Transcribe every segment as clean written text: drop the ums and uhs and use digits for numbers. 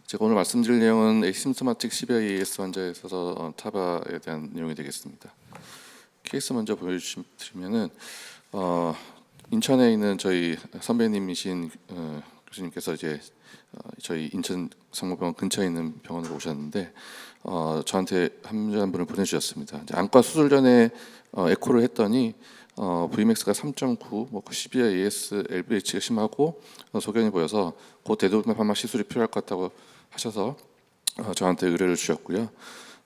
제가 오늘 말씀드릴 내용은 에이심토마틱 CVIS 환자에 있어서 타바에 대한 내용이 되겠습니다. 케이스 먼저 보여주시면은 인천에 있는 저희 선배님이신 교수님께서 이제 저희 인천 성모병원 근처에 있는 병원으로 오셨는데 저한테 한 분을 보내주셨습니다. 이제 안과 수술 전에 에코를 했더니 Vmax가 3.9, 뭐 CVIS, LVH가 심하고 소견이 보여서 곧 대동맥판막 시술이 필요할 것 같다고 하셔서 저한테 의뢰를 주셨고요.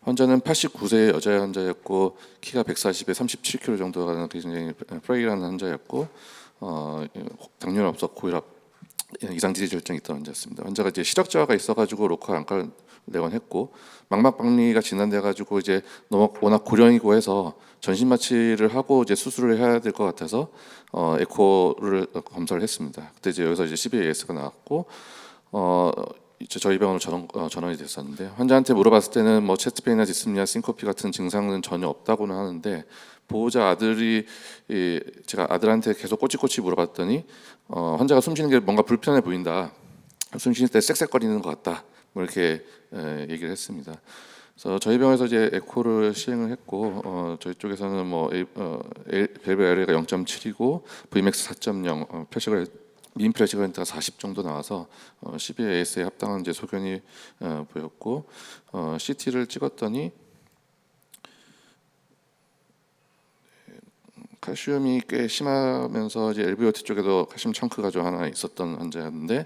환자는 89세 여자 환자였고 키가 140에 37kg 정도가 굉장히 프레일한 환자였고 당뇨는 없었고 고혈압 이상지질증이 있던 환자였습니다. 환자가 이제 시력 저하가 있어가지고 로컬 안과 내원했고 망막박리가 진단돼가지고 이제 워낙 고령이고 해서 전신 마취를 하고 이제 수술을 해야 될 것 같아서 에코를 검사를 했습니다. 그때 이제 여기서 이제 CVAS가 나왔고 이제 저희 병원으로 전원이 됐었는데 환자한테 물어봤을 때는 뭐 체스트페인이나 디스미아, 싱코피 같은 증상은 전혀 없다고는 하는데 보호자 아들이 제가 아들한테 계속 꼬치꼬치 물어봤더니 환자가 숨쉬는 게 뭔가 불편해 보인다. 숨쉴 때 쌕쌕거리는 것 같다. 뭐 이렇게 얘기를 했습니다. 그래서 저희 병원에서 이제 에코를 시행을 했고 저희 쪽에서는 뭐 밸브 LA가 0.7이고 Vmax 4.0, 표시가 민 프레시그런트가 40 정도 나와서 CVAS에 합당한 이제 소견이 보였고 CT를 찍었더니 칼슘이 꽤 심하면서 이제 LVOT 쪽에도 칼슘 청크가 좀 하나 있었던 환자였는데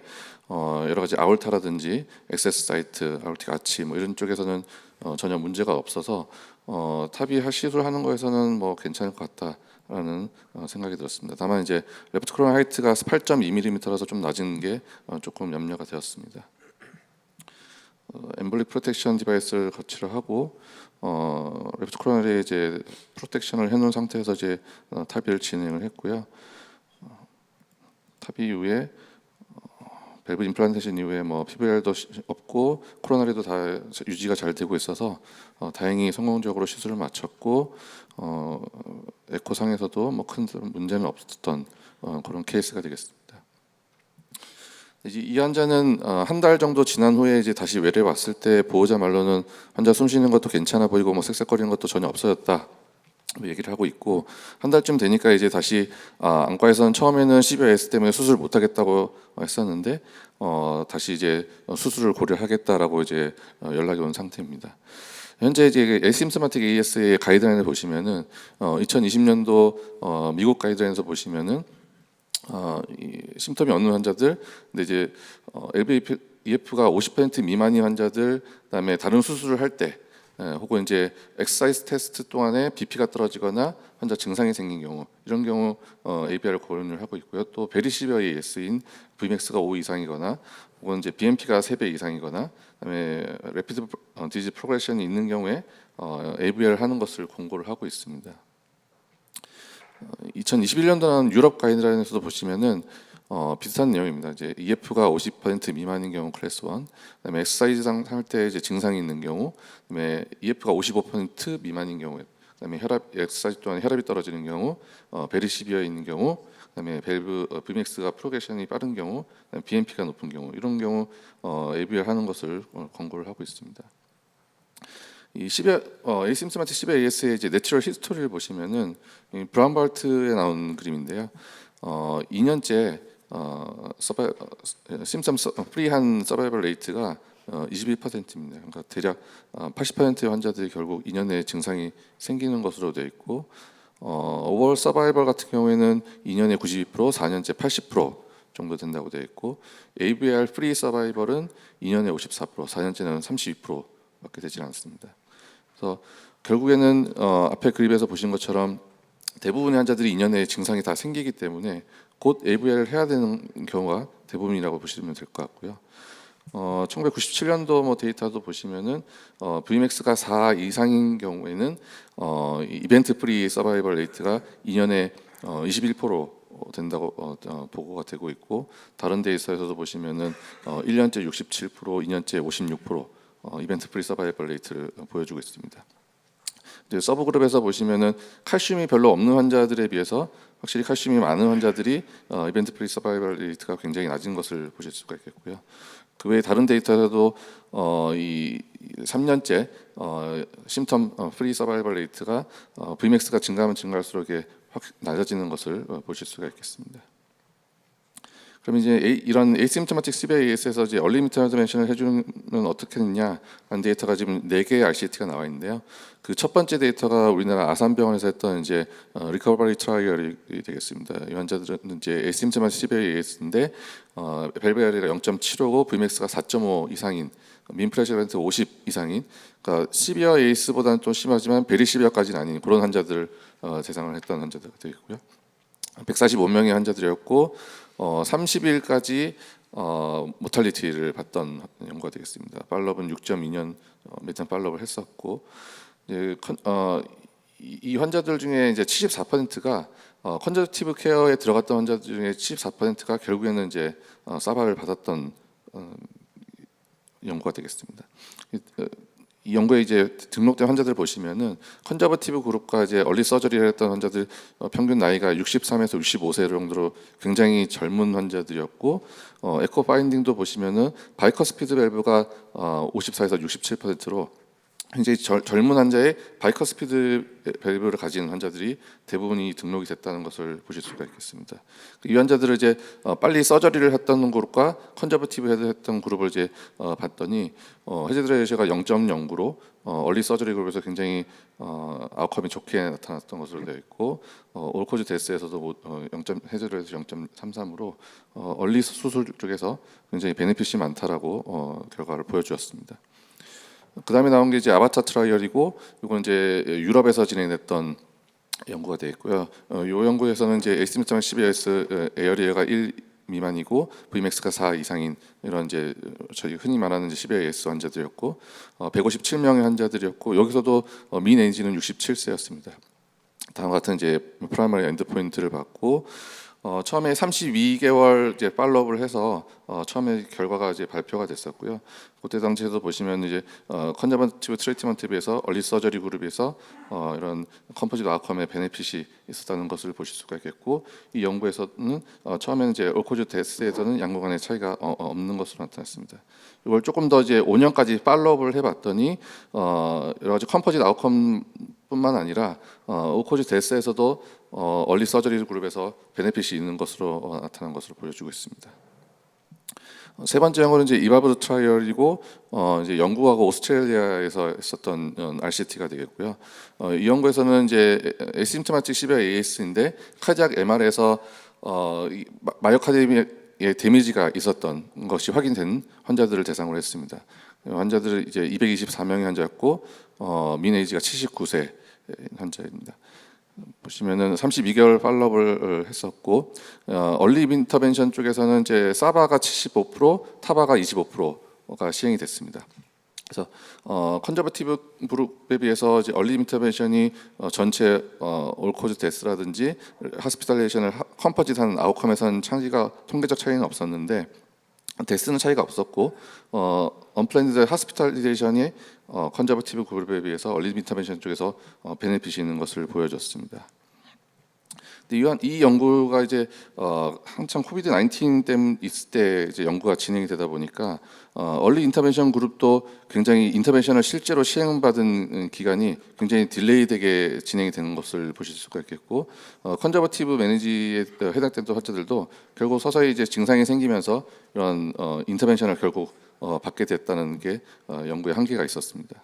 여러 가지 아올타라든지 액세스 사이트, 아올틱 아치 뭐 이런 쪽에서는 전혀 문제가 없어서 탑이 시술하는 거에서는 뭐 괜찮을 것 같다라는 생각이 들었습니다. 다만 이제 레프트 코로나 하이트가 8.2mm라서 좀 낮은 게 조금 염려가 되었습니다. 엠볼릭 프로텍션 디바이스를 거치를 하고 레프트 코로나리에 이제 프로텍션을 해놓은 상태에서 이제 탑의를 진행을 했고요. 탑의 이후에 밸브 임플란테이션 이후에 뭐 PVR도 없고 코로나리도 다 유지가 잘 되고 있어서 다행히 성공적으로 시술을 마쳤고 에코상에서도 뭐 큰 문제는 없었던 그런 케이스가 되겠습니다. 이 환자는 한 달 정도 지난 후에 이제 다시 외래 왔을 때 보호자 말로는 환자 숨 쉬는 것도 괜찮아 보이고 뭐 쌕쌕거리는 것도 전혀 없어졌다 얘기를 하고 있고 한 달쯤 되니까 이제 다시 안과에서는 처음에는 CVIS 때문에 수술 못 하겠다고 했었는데 다시 이제 수술을 고려하겠다라고 이제 연락이 온 상태입니다. 현재 이제 에시임토마틱 AS의 가이드라인을 보시면은 2020년도 미국 가이드라인에서 보시면은 이 심텀이 없는 환자들, 근데 이제 LVEF가 50% 미만인 환자들, 그다음에 다른 수술을 할 때 혹은 이제 엑서사이즈 테스트 동안에 BP가 떨어지거나 환자 증상이 생긴 경우 이런 경우 ABR을 고려를 하고 있고요. 또 베리 시비어 AS인 Vmax가 5 이상이거나 혹은 이제 BMP가 3배 이상이거나 그다음에 레피드 디지 프로그레션이 있는 경우에 ABR 하는 것을 공고를 하고 있습니다. 2021년도 나온 유럽 가이드라인에서도 보시면은 비슷한 내용입니다. 이제 EF가 50% 미만인 경우 클래스 1, 그다음에 엑서사이즈상 할 때 이제 증상이 있는 경우, 그다음에 EF가 55% 미만인 경우, 그다음에 엑서사이즈 동안 혈압이 떨어지는 경우, 베리 시비어에 있는 경우, 그다음에 밸브 Vmax가 프로그레션이 빠른 경우, 그다음에 BMP가 높은 경우 이런 경우 ABR 하는 것을 권고를 하고 있습니다. 이 에이심토마틱 CVAS의 이제 내추럴 히스토리를 보시면은 브라운바르트에 나온 그림인데요. 2년째 심섬 프리한 서바이벌 레이트가 21%입니다. 그러니까 대략 80%의 환자들이 결국 2년 내에 증상이 생기는 것으로 되어 있고 오버올 서바이벌 같은 경우에는 2년에 92%, 4년째 80% 정도 된다고 되어 있고 ABR 프리 서바이벌은 2년에 54%, 4년째는 32%밖에 되지 않습니다. 그래서 결국에는 앞에 그림에서 보신 것처럼 대부분의 환자들이 2년 내에 증상이 다 생기기 때문에 곧 AVR을 해야 되는 경우가 대부분이라고 보시면 될 것 같고요. 1997년도 뭐 데이터도 보시면은 Vmax가 4 이상인 경우에는 이벤트 프리 서바이벌 레이트가 2년에 21% 된다고 보고가 되고 있고 다른 데이터에서도 보시면은 1년째 67%, 2년째 56% 이벤트 프리 서바이벌 레이트를 보여주고 있습니다. 서브그룹에서 보시면은 칼슘이 별로 없는 환자들에 비해서 확실히 칼슘이 많은 환자들이 이벤트 프리 서바이벌 레이트가 굉장히 낮은 것을 보실 수가 있겠고요. 그 외에 다른 데이터에서도 이 3년째 심텀 프리 서바이벌 레이트가 Vmax가 증가하면 증가할수록 이게 확 낮아지는 것을 보실 수가 있겠습니다. 그럼 이제 이런 에이시임토마틱 CVAS에서 이제 얼리미터 인터벤션을 해주면 어떻게 되느냐 하는 데이터가 지금 4개의 RCT가 나와 있는데요. 그 첫 번째 데이터가 우리나라 아산병원에서 했던 이제 리커버리 트라이얼이 되겠습니다. 이 환자들은 이제 에이시임토마틱 CVAS인데 밸브에리가 0.75고 Vmax가 4.5 이상인 민 프레셔 그랜트 50 이상인, 그러니까 시비어 에이스보다는 좀 심하지만 베리 시비어까지는 아닌 그런 환자들 대상을 했던 환자들 되겠고요. 145명의 환자들이었고 30일까지 모탈리티를 봤던 연구가 되겠습니다. 팔로업은 6.2년 매장 팔로업을 했었고, 이제 이 환자들 중에 이제 74%가 컨저티브 케어에 들어갔던 환자들 중에 74%가 결국에는 이제 사바를 받았던 연구가 되겠습니다. 이 연구에 이제 등록된 환자들 보시면은 컨저버티브 그룹과 이제 얼리 서저리를 했던 환자들 평균 나이가 63에서 65세 정도로 굉장히 젊은 환자들이었고, 에코 파인딩도 보시면은 바이커스피드 밸브가 54에서 67%로 굉장히 젊은 환자의 바이커스피드 밸브를 가진 환자들이 대부분이 등록이 됐다는 것을 보실 수가 있겠습니다. 이 환자들을 이제 빨리 서저리를 했던 그룹과 컨저버티브 했던 그룹을 이제 봤더니 해저드 레이셔가 0.09로 얼리 서저리 그룹에서 굉장히 아웃컴이 좋게 나타났던 것으로 되어 있고, 올코즈 데스에서도 해저드 레이셔 0.33으로 얼리 수술 쪽에서 굉장히 베네핏이 많다라고 결과를 보여주었습니다. 그 다음에 나온 게 이제 아바타 트라이얼이고, 이건 이제 유럽에서 진행됐던 연구가 되어 있고요. 이 연구에서는 이제 에이시미터멀 CVS 에어리어가 1 미만이고 Vmax가 4 이상인 이런 이제 저희 흔히 말하는 이제 CVS 환자들이었고, 157명의 환자들이었고, 여기서도 민 에이지는 67세였습니다. 다음과 같은 이제 프라이머리 엔드포인트를 받고, 처음에 32개월 이제 팔로업을 해서 처음에 결과가 이제 발표가 됐었고요. 그때 당시에도 보시면 이제 컨저버티브 트리트먼트에 비해서 얼리 서저리 그룹에서 이런 컴포지트 아웃컴의 베네핏이 있었다는 것을 보실 수가 있겠고, 이 연구에서는 처음에는 이제 올코즈 데스에서는 양국 간의 차이가 없는 것으로 나타났습니다. 이걸 조금 더 이제 5년까지 팔로업을 해봤더니 여러 가지 컴포지트 아웃컴뿐만 아니라 올코즈 데스에서도 얼리 서저리 그룹에서 베네핏이 있는 것으로 나타난 것으로 보여주고 있습니다. 세 번째 연구는 이제 이바브르 트라이얼이고, 이제 영국하고 오스트레일리아에서 했었던 RCT가 되겠고요. 이 연구에서는 이제 에시임토마틱 시비어 AS인데 카디악 MR에서 마이오카디미에 데미지가 있었던 것이 확인된 환자들을 대상으로 했습니다. 환자들은 이제 224명의 환자였고, 민 에이지가 79세 환자입니다. 보시면은 32개월 팔로업을 했었고, 얼리 인터벤션 쪽에서는 이제 사바가 75%, 타바가 25%가 시행이 됐습니다. 그래서 컨저버티브 그룹에 비해서 이제 얼리 인터벤션이 전체 올코즈 데스라든지 하스피탈레이션을 컴포짓한 아웃컴에서는 차이가 통계적 차이는 없었는데, 데스는 차이가 없었고, 언플랜드 하스피탈리제이션이 컨저버티브 그룹에 비해서 얼리 인터벤션 쪽에서 베네핏이 있는 것을 보여줬습니다. 이 연구가 이제 한참 코비드 19 때문에 있을 때 이제 연구가 진행이 되다 보니까 얼리 인터벤션 그룹도 굉장히 인터벤션을 실제로 시행받은 기간이 굉장히 딜레이되게 진행이 되는 것을 보실 수가 있겠고, 컨저버티브 매니지에 해당된 환자들도 결국 서서히 이제 증상이 생기면서 이런 인터벤션을 결국 받게 됐다는 게 연구의 한계가 있었습니다.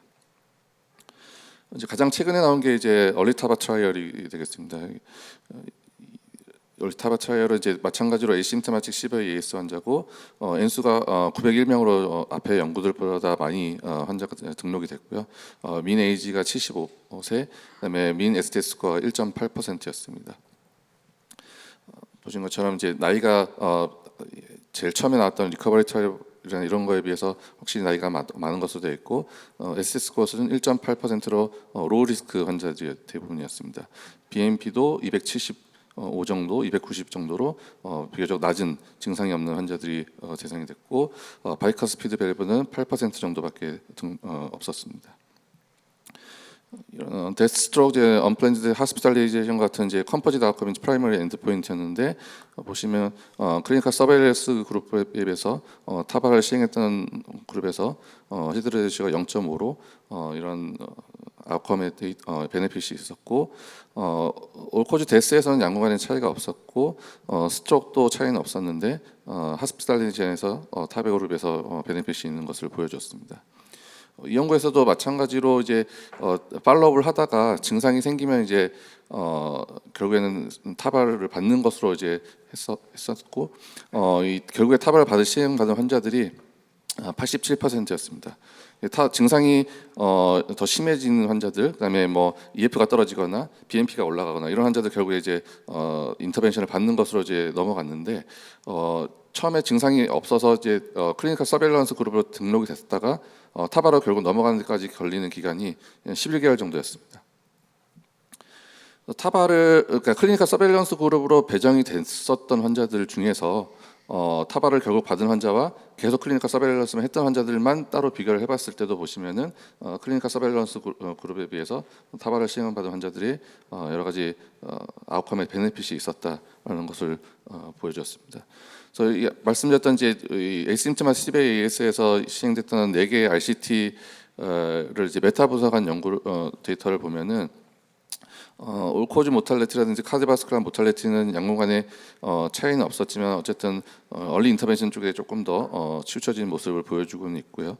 이제 가장 최근에 나온 게 이제 얼리타바 트라이얼이 되겠습니다. 얼리타바 트라이얼은 이제 마찬가지로 에시임토마틱 시비어 AS 환자고, N수가 901명으로 앞에 연구들보다 많이 환자가 등록이 됐고요. 민 에이지가 75세, 그다음에 민 STS 스코어가 1.8%였습니다. 보신 것처럼 이제 나이가 제일 처음에 나왔던 리커버리 트라이얼 이런 거에 비해서 확실히 나이가 많은 것으로 되어 있고, SS 스코어는 1.8%로 로우 리스크 환자들이 대부분이었습니다. BNP도 275 정도, 290 정도로 비교적 낮은 증상이 없는 환자들이 대상이 됐고, 바이커스피드 밸브는 8% 정도밖에 없었습니다. 데스트로크, 언플랜드 하스피탈리제이션 같은 이제 컴포짓 아웃컴이 프라이머리 엔드포인트였는데 보시면 클리니컬 서베일런스 그룹에 비해서 타박을 시행했던 그룹에서 히드 레이시가 0.5로 이런 아웃컴의 베네핏이 있었고 올코즈 데스에서는 양국 간의 차이가 없었고 스트로크도 차이는 없었는데 하스피탈리제이션에서 타백 그룹에서 베네핏이 있는 것을 보여줬습니다. 이 연구에서도 마찬가지로 이제 팔로우업을 하다가 증상이 생기면 이제 결국에는 타발을 받는 것으로 이제 했었고 이 결국에 타발을 시행받은 환자들이 87%였습니다. 증상이 더 심해지는 환자들, 그다음에 뭐 EF가 떨어지거나 BNP가 올라가거나 이런 환자들 결국에 이제 인터벤션을 받는 것으로 이제 넘어갔는데 처음에 증상이 없어서 이제 클리니컬 서베일런스 그룹으로 등록이 됐다가 타바로 결국 넘어가는 데까지 걸리는 기간이 11개월 정도였습니다. 그러니까 클리니컬 서베일런스 그룹으로 배정이 됐었던 환자들 중에서 타바를 결국 받은 환자와 계속 클리니컬 서베일런스만 했던 환자들만 따로 비교를 해봤을 때도 보시면은 클리니컬 서베일런스 그룹에 비해서 타바를 시행받은 환자들이 여러 가지 아웃컴의 베네핏이 있었다라는 것을 보여주었습니다. 그래서 말씀드렸던 이제 에이심프토마틱 CVAS에서 시행됐던 4개의 RCT를 이제 메타 분석한 연구 데이터를 보면은 올코즈 모탈리티라든지 카디바스쿨라 모탈리티는 양국 간의 차이는 없었지만 어쨌든 얼리 인터벤션 쪽에 조금 더 치우쳐진 모습을 보여주고는 있고요.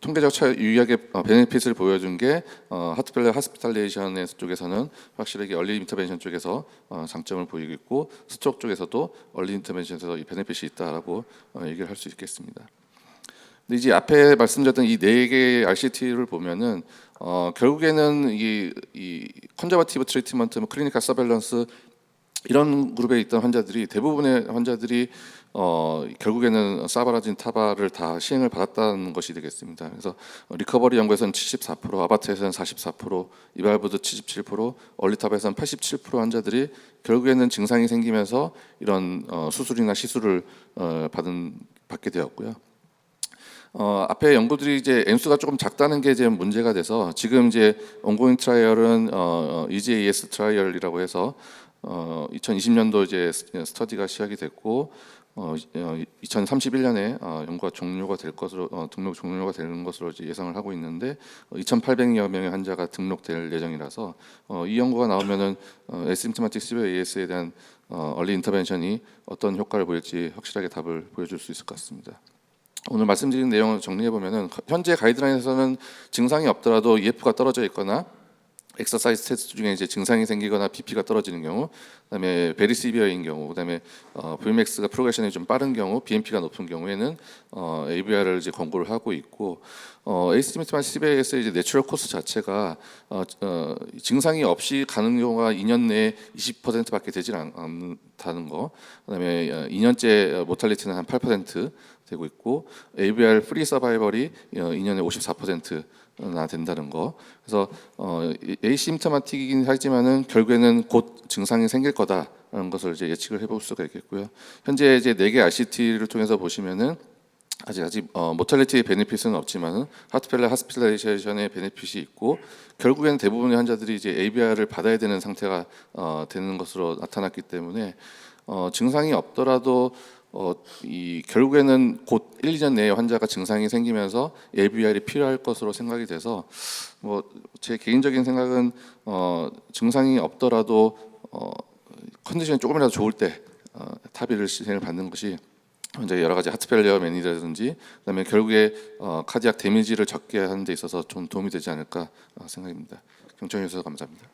통계적 차이 유의하게 베네핏을 보여준 게 하트펠러 하스피탈레이션 쪽에서는 확실하게 얼리 인터벤션 쪽에서 장점을 보이고 있고 스트로크 쪽에서도 얼리 인터벤션에서 이 베네핏이 있다라고 얘기를 할 수 있겠습니다. 근데 이제 앞에 말씀드렸던 이 4개의 RCT를 보면은 결국에는 이 컨저버티브 트리트먼트, 클리니컬 서베일런스 이런 그룹에 있던 환자들이 대부분의 환자들이 결국에는 사바라진 타바를 다 시행을 받았다는 것이 되겠습니다. 그래서 리커버리 연구에서는 74%, 아바트에서는 44%, 이발브도 77%, 얼리탑에서는 87% 환자들이 결국에는 증상이 생기면서 이런 수술이나 시술을 받게 되었고요. 앞에 연구들이 이제 N수가 조금 작다는 게 이제 문제가 돼서 지금 이제 온고잉 트라이얼은 EGAS 트라이얼이라고 해서 2020년도 이제 스터디가 시작이 됐고 2031년에 연구가 종료가 될 것으로 등록 종료가 되는 것으로 이제 예상을 하고 있는데 2,800여 명의 환자가 등록될 예정이라서 이 연구가 나오면은 에시심프토마틱 CVAS에 대한 얼리 인터벤션이 어떤 효과를 보일지 확실하게 답을 보여줄 수 있을 것 같습니다. 오늘 말씀드린 내용을 정리해 보면은 현재 가이드라인에서는 증상이 없더라도 EF가 떨어져 있거나 엑서사이즈 테스트 중에 이제 증상이 생기거나 BP가 떨어지는 경우, 그다음에 베리 시비어인 경우, 그다음에 VMAX가 프로그레션이 좀 빠른 경우, BNP가 높은 경우에는 AVR을 이제 권고를 하고 있고, 에이시스템마틱 CVAS의 이제 내추럴 코스 자체가 증상이 없이 가는 경우가 2년 내에 20%밖에 되질 않다는 거, 그다음에 2년째 모탈리티는 한 8% 되고 있고, AVR 프리 서바이벌이 2년에 54%나 된다는 거. 그래서 에이심프토마틱이긴 하지만은 결국에는 곧 증상이 생길 거다라는 것을 이제 예측을 해볼 수가 있겠고요. 현재 이제 4개 RCT를 통해서 보시면은 아직 모탈리티의 베네핏은 없지만은 하트펠러 하스피탈레이션의 베네핏이 있고 결국에는 대부분의 환자들이 이제 AVR을 받아야 되는 상태가 되는 것으로 나타났기 때문에 증상이 없더라도 결국에는 곧 1, 2년 내에 환자가 증상이 생기면서 AVR이 필요할 것으로 생각이 돼서 제 개인적인 생각은 증상이 없더라도 컨디션이 조금이라도 좋을 때 타비를 시행을 받는 것이 이제 여러 가지 하트펠리어 매니라든지 그다음에 결국에 카디악 데미지를 적게 하는 데 있어서 좀 도움이 되지 않을까 생각입니다. 경청해 주셔서 감사합니다.